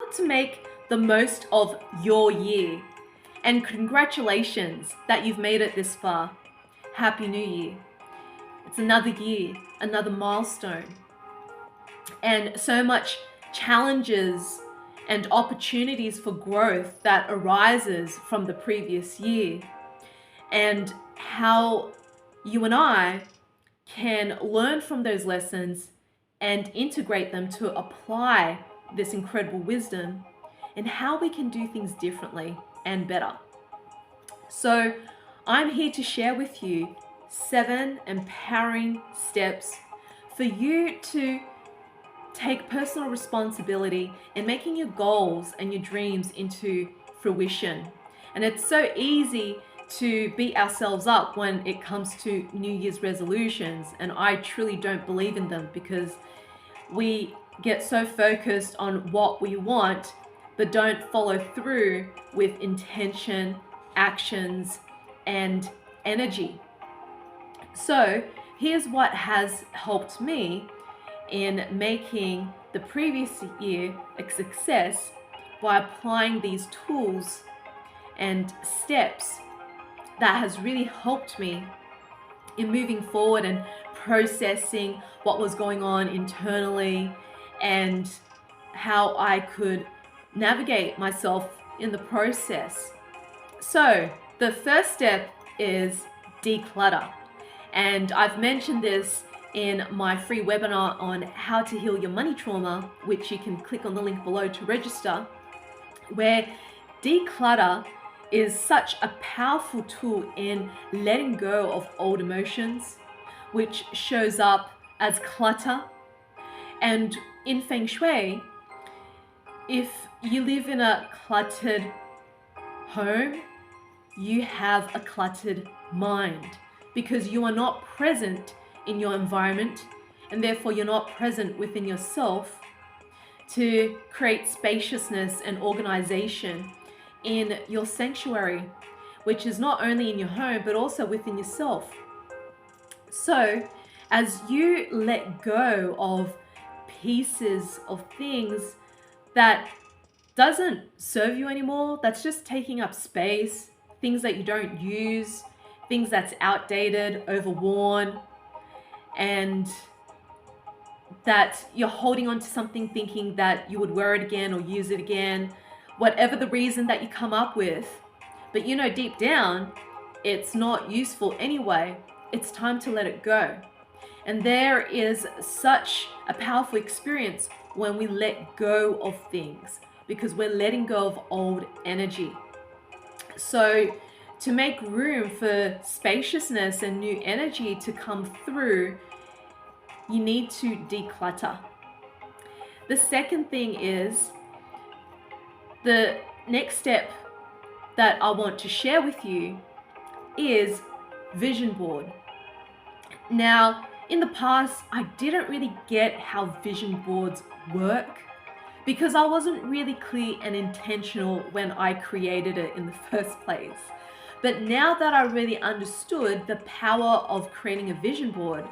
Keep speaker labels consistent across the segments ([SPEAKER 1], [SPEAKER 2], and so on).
[SPEAKER 1] how to make the most of your year. And congratulations that you've made it this far. Happy New Year. It's another year, another milestone. And so much challenges and opportunities for growth that arises from the previous year. And how you and I can learn from those lessons and integrate them to apply this incredible wisdom, and how we can do things differently and better. So I'm here to share with you 7 empowering steps for you to take personal responsibility in making your goals and your dreams into fruition. And it's so easy to beat ourselves up when it comes to New Year's resolutions, and I truly don't believe in them, because we get so focused on what we want but don't follow through with intention, actions, and energy. So here's what has helped me in making the previous year a success by applying these tools and steps that has really helped me in moving forward and processing what was going on internally and how I could navigate myself in the process. So the first step is declutter. And I've mentioned this in my free webinar on how to heal your money trauma, which you can click on the link below to register, where declutter is such a powerful tool in letting go of old emotions, which shows up as clutter. And in Feng Shui, if you live in a cluttered home, you have a cluttered mind, because you are not present in your environment, and therefore you're not present within yourself to create spaciousness and organization in your sanctuary, which is not only in your home but also within yourself. So as you let go of pieces of things that doesn't serve you anymore, that's just taking up space, things that you don't use, things that's outdated, overworn, and that you're holding on to something thinking that you would wear it again or use it again, whatever the reason that you come up with, but you know deep down it's not useful anyway, it's time to let it go. And there is such a powerful experience when we let go of things, because we're letting go of old energy. So to make room for spaciousness and new energy to come through, you need to declutter. The second thing is, the next step that I want to share with you is vision board. Now, in the past, I didn't really get how vision boards work, because I wasn't really clear and intentional when I created it in the first place. But now that I really understood the power of creating a vision board,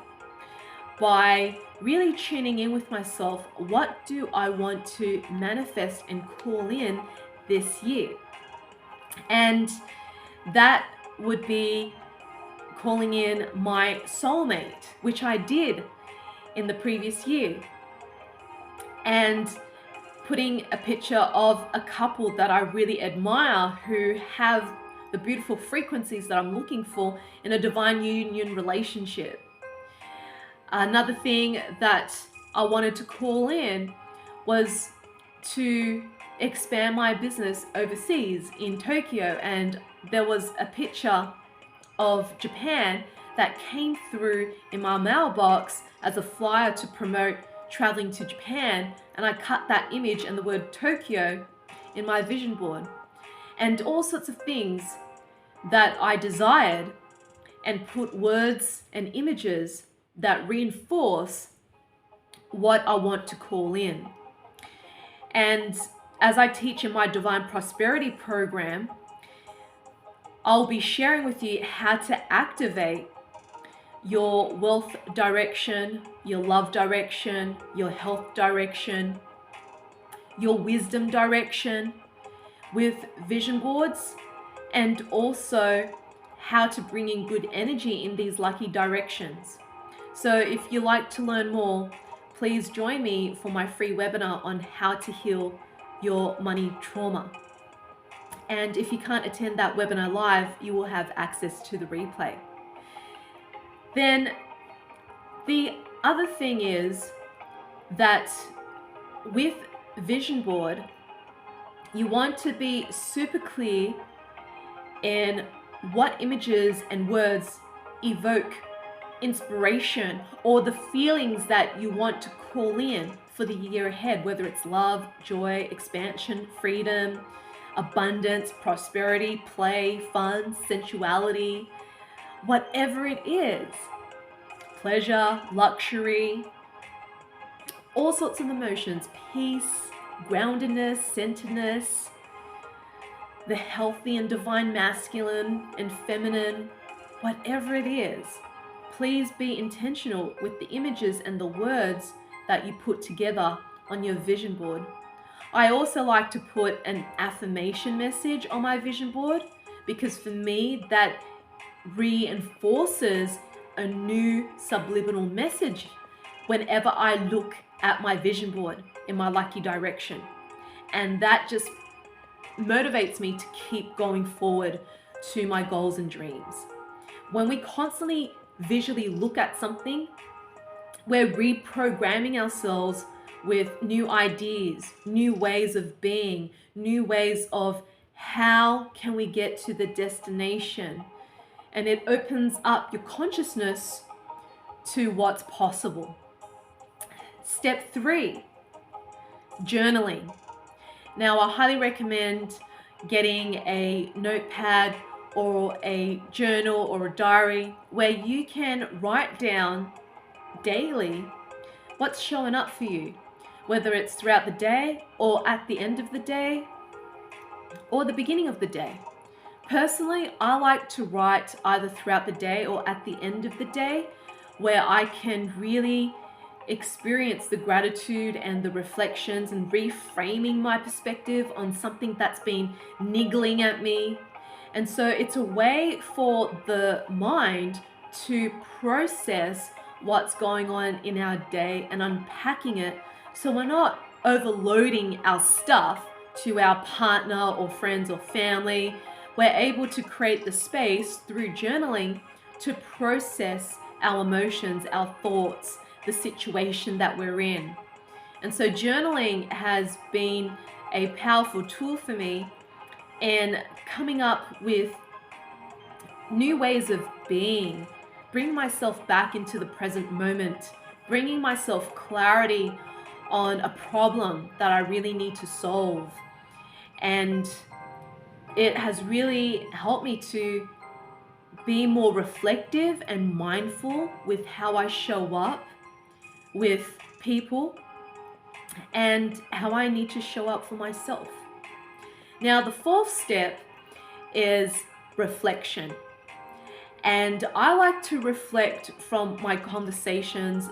[SPEAKER 1] by really tuning in with myself, what do I want to manifest and call in this year? And that would be calling in my soulmate, which I did in the previous year, and putting a picture of a couple that I really admire who have the beautiful frequencies that I'm looking for in a divine union relationship. Another thing that I wanted to call in was to expand my business overseas in Tokyo, and there was a picture of Japan that came through in my mailbox as a flyer to promote traveling to Japan, and I cut that image and the word Tokyo in my vision board, and all sorts of things that I desired, and put words and images that reinforce what I want to call in. And as I teach in my Divine Prosperity program, I'll be sharing with you how to activate your wealth direction, your love direction, your health direction, your wisdom direction with vision boards, and also how to bring in good energy in these lucky directions. So if you like to learn more, please join me for my free webinar on how to heal your money trauma. And if you can't attend that webinar live, you will have access to the replay. Then the other thing is that with vision board, you want to be super clear in what images and words evoke inspiration or the feelings that you want to call in for the year ahead, whether it's love, joy, expansion, freedom, abundance, prosperity, play, fun, sensuality, whatever it is, pleasure, luxury, all sorts of emotions, peace, groundedness, centeredness, the healthy and divine masculine and feminine, whatever it is, please be intentional with the images and the words that you put together on your vision board. I also like to put an affirmation message on my vision board because for me that reinforces a new subliminal message whenever I look at my vision board in my lucky direction. And that just motivates me to keep going forward to my goals and dreams. When we constantly visually look at something, we're reprogramming ourselves with new ideas, new ways of being, new ways of how can we get to the destination. And it opens up your consciousness to what's possible. Step 3, journaling. Now, I highly recommend getting a notepad or a journal or a diary where you can write down daily what's showing up for you, whether it's throughout the day or at the end of the day or the beginning of the day. Personally, I like to write either throughout the day or at the end of the day where I can really experience the gratitude and the reflections and reframing my perspective on something that's been niggling at me. And so it's a way for the mind to process what's going on in our day and unpacking it so we're not overloading our stuff to our partner or friends or family. We're able to create the space through journaling to process our emotions, our thoughts, the situation that we're in. And so journaling has been a powerful tool for me in coming up with new ways of being, bringing myself back into the present moment, bringing myself clarity on a problem that I really need to solve. And it has really helped me to be more reflective and mindful with how I show up with people and how I need to show up for myself. Now, the 4th step is reflection. And I like to reflect from my conversations,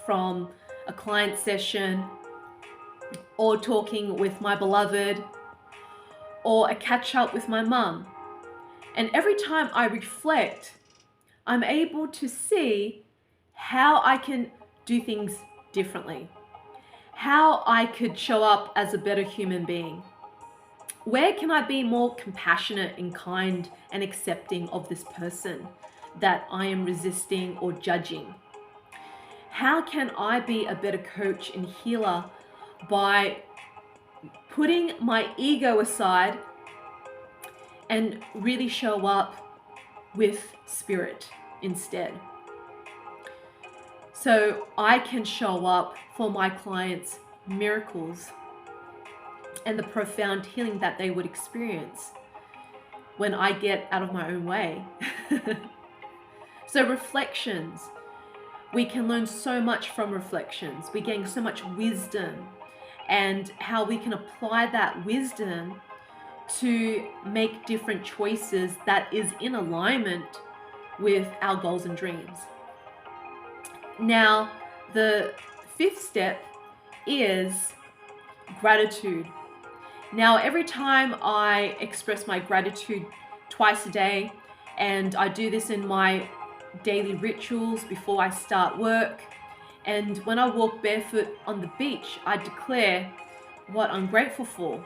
[SPEAKER 1] from a client session, or talking with my beloved, or a catch up with my mum. And every time I reflect, I'm able to see how I can do things differently, how I could show up as a better human being. Where can I be more compassionate and kind and accepting of this person that I am resisting or judging? How can I be a better coach and healer by putting my ego aside and really show up with spirit instead? So I can show up for my clients' miracles and the profound healing that they would experience when I get out of my own way. So reflections, we can learn so much from reflections. We gain so much wisdom and how we can apply that wisdom to make different choices that is in alignment with our goals and dreams. Now, the 5th step is gratitude. Now, every time I express my gratitude twice a day, and I do this in my daily rituals before I start work, and when I walk barefoot on the beach, I declare what I'm grateful for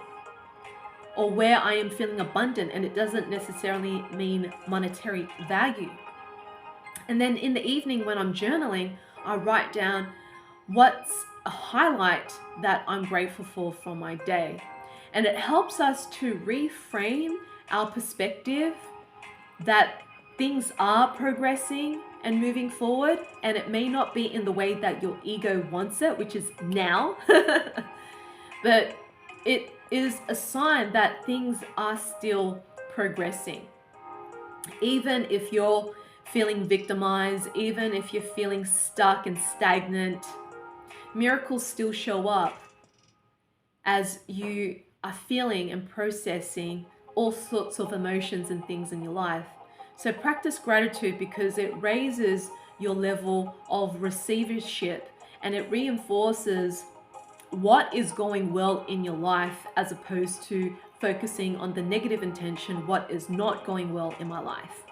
[SPEAKER 1] or where I am feeling abundant, and it doesn't necessarily mean monetary value. And then in the evening when I'm journaling, I write down what's a highlight that I'm grateful for from my day. And it helps us to reframe our perspective that things are progressing and moving forward, and it may not be in the way that your ego wants it, which is now, but it is a sign that things are still progressing. Even if you're feeling victimized, even if you're feeling stuck and stagnant, miracles still show up as you are feeling and processing all sorts of emotions and things in your life. So practice gratitude because it raises your level of receivership and it reinforces what is going well in your life as opposed to focusing on the negative intention, what is not going well in my life.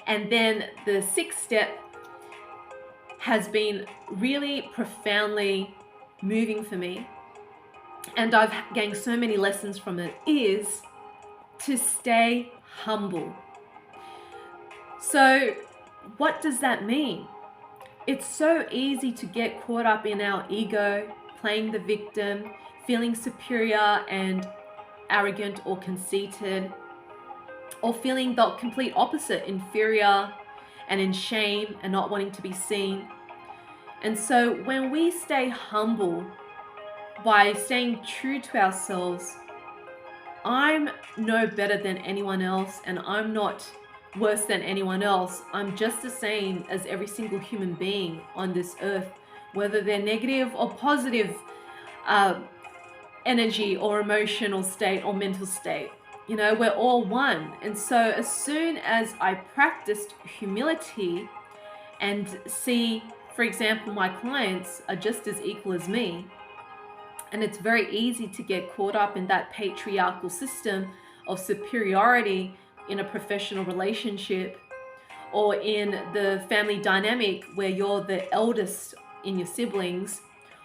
[SPEAKER 1] And then the sixth step has been really profoundly moving for me, and I've gained so many lessons from it, is to stay humble. So what does that mean? It's so easy to get caught up in our ego, playing the victim, feeling superior and arrogant or conceited, or feeling the complete opposite, inferior and in shame and not wanting to be seen. And so when we stay humble by staying true to ourselves, I'm no better than anyone else and I'm not worse than anyone else. I'm just the same as every single human being on this earth, whether they're negative or positive energy or emotional state or mental state. You know, we're all one. And so as soon as I practiced humility and see, for example, my clients are just as equal as me, and it's very easy to get caught up in that patriarchal system of superiority in a professional relationship or in the family dynamic where you're the eldest in your siblings,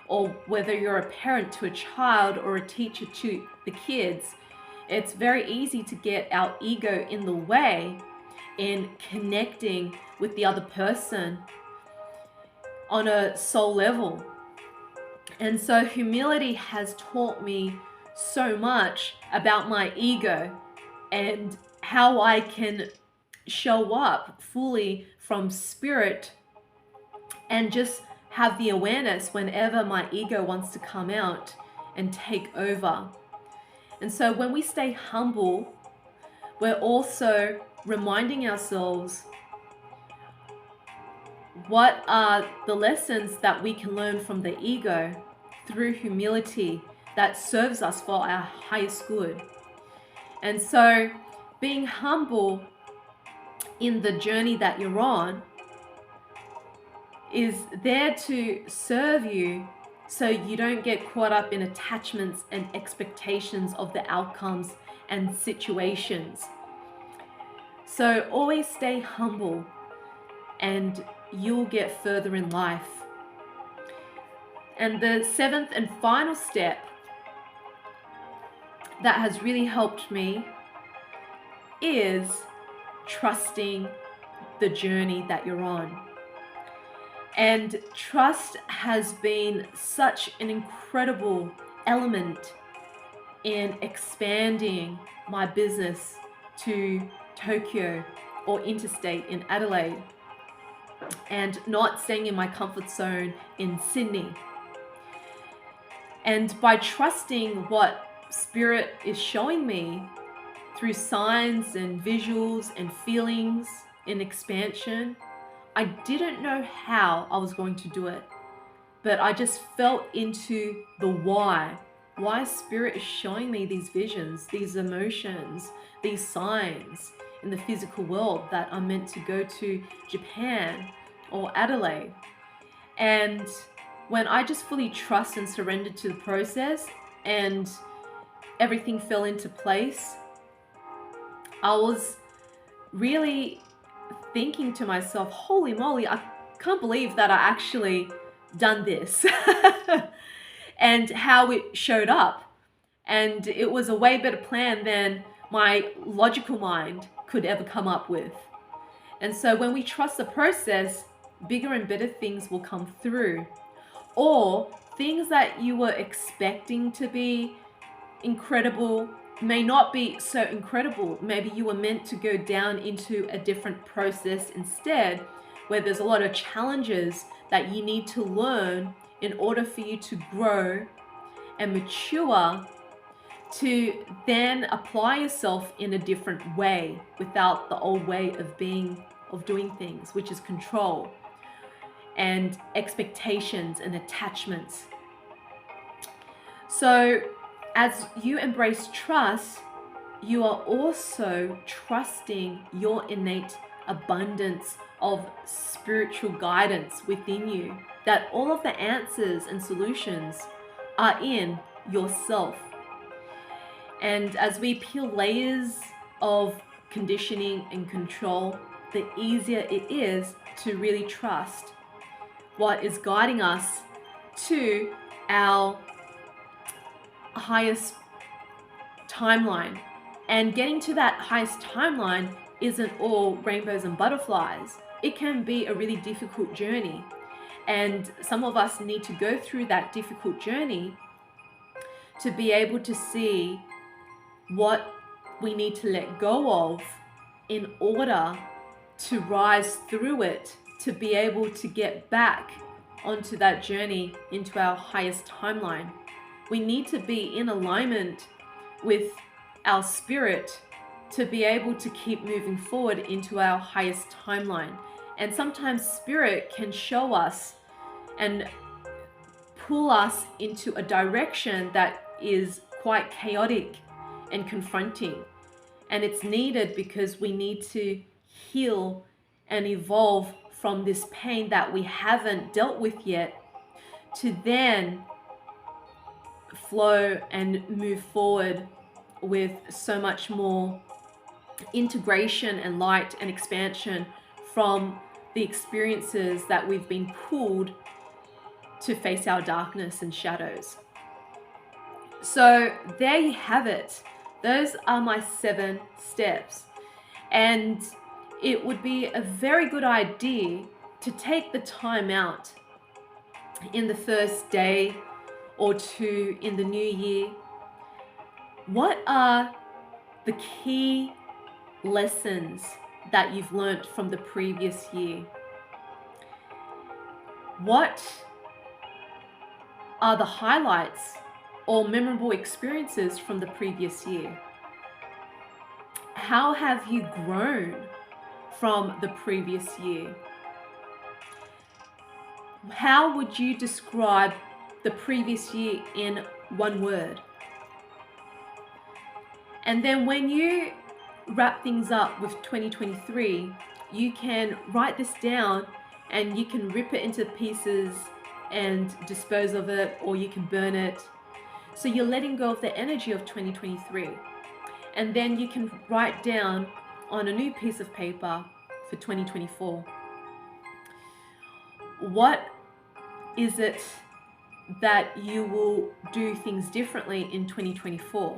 [SPEAKER 1] or whether you're a parent to a child or a teacher to the kids. It's very easy to get our ego in the way in connecting with the other person on a soul level. And so humility has taught me so much about my ego and how I can show up fully from spirit and just have the awareness whenever my ego wants to come out and take over. And so when we stay humble, we're also reminding ourselves what are the lessons that we can learn from the ego through humility that serves us for our highest good. And so being humble in the journey that you're on is there to serve you so you don't get caught up in attachments and expectations of the outcomes and situations. So always stay humble and you'll get further in life. And the seventh and final step that has really helped me is trusting the journey that you're on. And trust has been such an incredible element in expanding my business to Tokyo or interstate in Adelaide, and not staying in my comfort zone in Sydney. And by trusting what Spirit is showing me through signs and visuals and feelings in expansion, I didn't know how I was going to do it, but I just felt into the why Spirit is showing me these visions, these emotions, these signs in the physical world that I'm meant to go to Japan or Adelaide. And when I just fully trust and surrendered to the process and everything fell into place, I was really thinking to myself, holy moly, I can't believe that I actually done this and how it showed up. And it was a way better plan than my logical mind could ever come up with. And so when we trust the process, bigger and better things will come through. Or things that you were expecting to be incredible may not be so incredible. Maybe you were meant to go down into a different process instead, where there's a lot of challenges that you need to learn in order for you to grow and mature, to then apply yourself in a different way without the old way of doing things, which is control and expectations and attachments. So as you embrace trust, you are also trusting your innate abundance of spiritual guidance within you, that all of the answers and solutions are in yourself. And as we peel layers of conditioning and control, the easier it is to really trust what is guiding us to our highest timeline. And getting to that highest timeline isn't all rainbows and butterflies. It can be a really difficult journey. And some of us need to go through that difficult journey to be able to see what we need to let go of in order to rise through it, to be able to get back onto that journey into our highest timeline. We need to be in alignment with our spirit to be able to keep moving forward into our highest timeline. And sometimes spirit can show us and pull us into a direction that is quite chaotic and confronting. And it's needed because we need to heal and evolve from this pain that we haven't dealt with yet, to then flow and move forward with so much more integration and light and expansion from the experiences that we've been pulled to face our darkness and shadows. So there you have it. Those are my 7 steps. And it would be a very good idea to take the time out in the first day or 2 in the new year. What are the key lessons that you've learnt from the previous year? What are the highlights or memorable experiences from the previous year? How have you grown from the previous year? How would you describe the previous year in 1 word? And then when you wrap things up with 2023, you can write this down and you can rip it into pieces and dispose of it, or you can burn it. So you're letting go of the energy of 2023. And then you can write down on a new piece of paper for 2024. What is it that you will do things differently in 2024?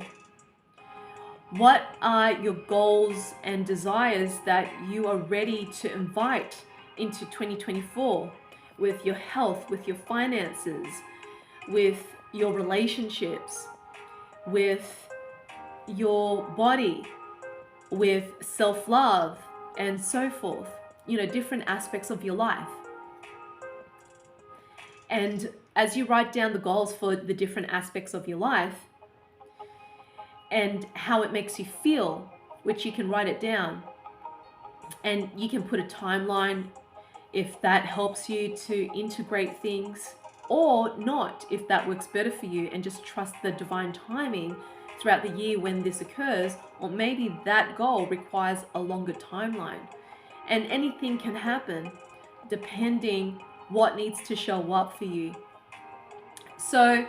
[SPEAKER 1] What are your goals and desires that you are ready to invite into 2024 with your health, with your finances, with your relationships, with your body, with self-love, and so forth? You know, different aspects of your life. And as you write down the goals for the different aspects of your life and how it makes you feel, which you can write it down, and you can put a timeline if that helps you to integrate things, or not, if that works better for you, and just trust the divine timing throughout the year when this occurs. Or maybe that goal requires a longer timeline, and anything can happen depending what needs to show up for you So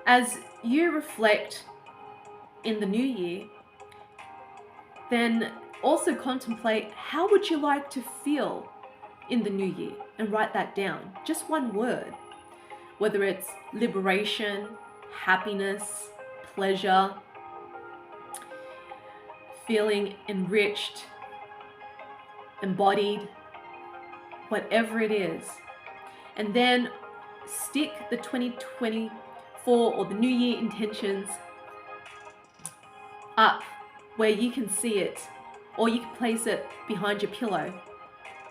[SPEAKER 1] as you reflect in the new year, then also contemplate, how would you like to feel in the new year? And write that down, just one word, whether it's liberation, happiness, pleasure, feeling enriched, embodied, whatever it is. And then stick the 2024 or the new year intentions up where you can see it, or you can place it behind your pillow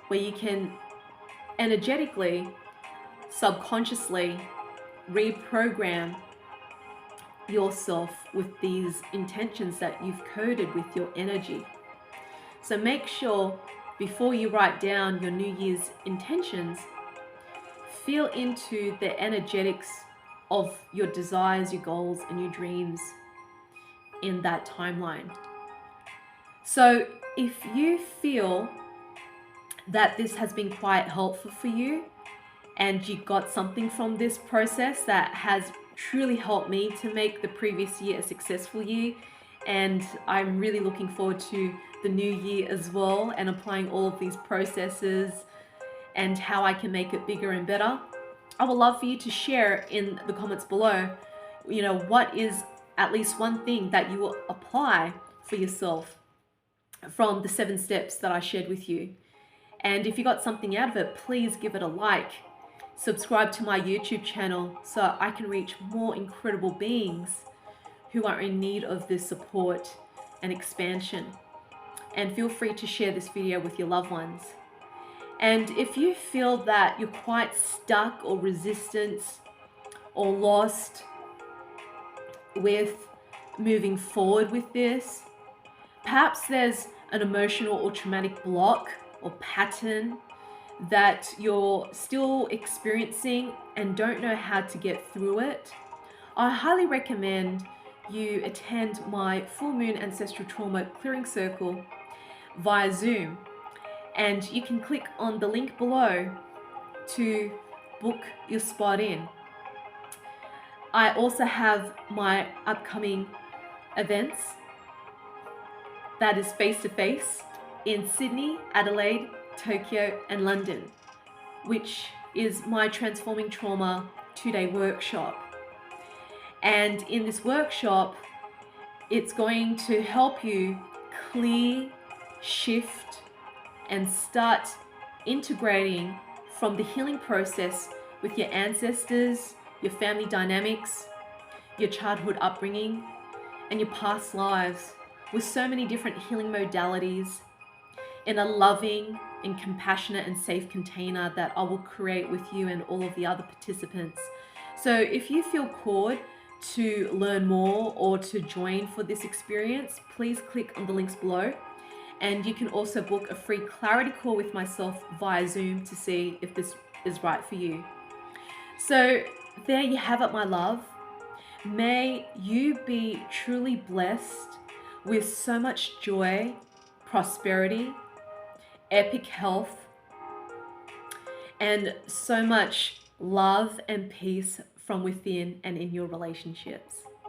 [SPEAKER 1] where you can energetically, subconsciously reprogram yourself with these intentions that you've coded with your energy. So make sure before you write down your New Year's intentions, feel into the energetics of your desires, your goals, and your dreams in that timeline. So if you feel that this has been quite helpful for you and you got something from this process that has truly helped me to make the previous year a successful year, and I'm really looking forward to the new year as well and applying all of these processes and how I can make it bigger and better, I would love for you to share in the comments below, what is at least one thing that you will apply for yourself from the 7 steps that I shared with you. And if you got something out of it, please give it a like. Subscribe to my YouTube channel so I can reach more incredible beings who are in need of this support and expansion. And feel free to share this video with your loved ones. And if you feel that you're quite stuck or resistant or lost with moving forward with this, perhaps there's an emotional or traumatic block or pattern that you're still experiencing and don't know how to get through it, I highly recommend you attend my Full Moon Ancestral Trauma Clearing Circle via Zoom. And you can click on the link below to book your spot in. I also have my upcoming events that is face-to-face in Sydney, Adelaide, Tokyo, and London, which is my Transforming Trauma 2-day workshop. And in this workshop, it's going to help you clear, shift, and start integrating from the healing process with your ancestors, your family dynamics, your childhood upbringing, and your past lives, with so many different healing modalities in a loving and compassionate and safe container that I will create with you and all of the other participants. So if you feel called to learn more or to join for this experience, please click on the links below. And you can also book a free clarity call with myself via Zoom to see if this is right for you. So there you have it, my love. May you be truly blessed with so much joy, prosperity, epic health, and so much love and peace from within and in your relationships.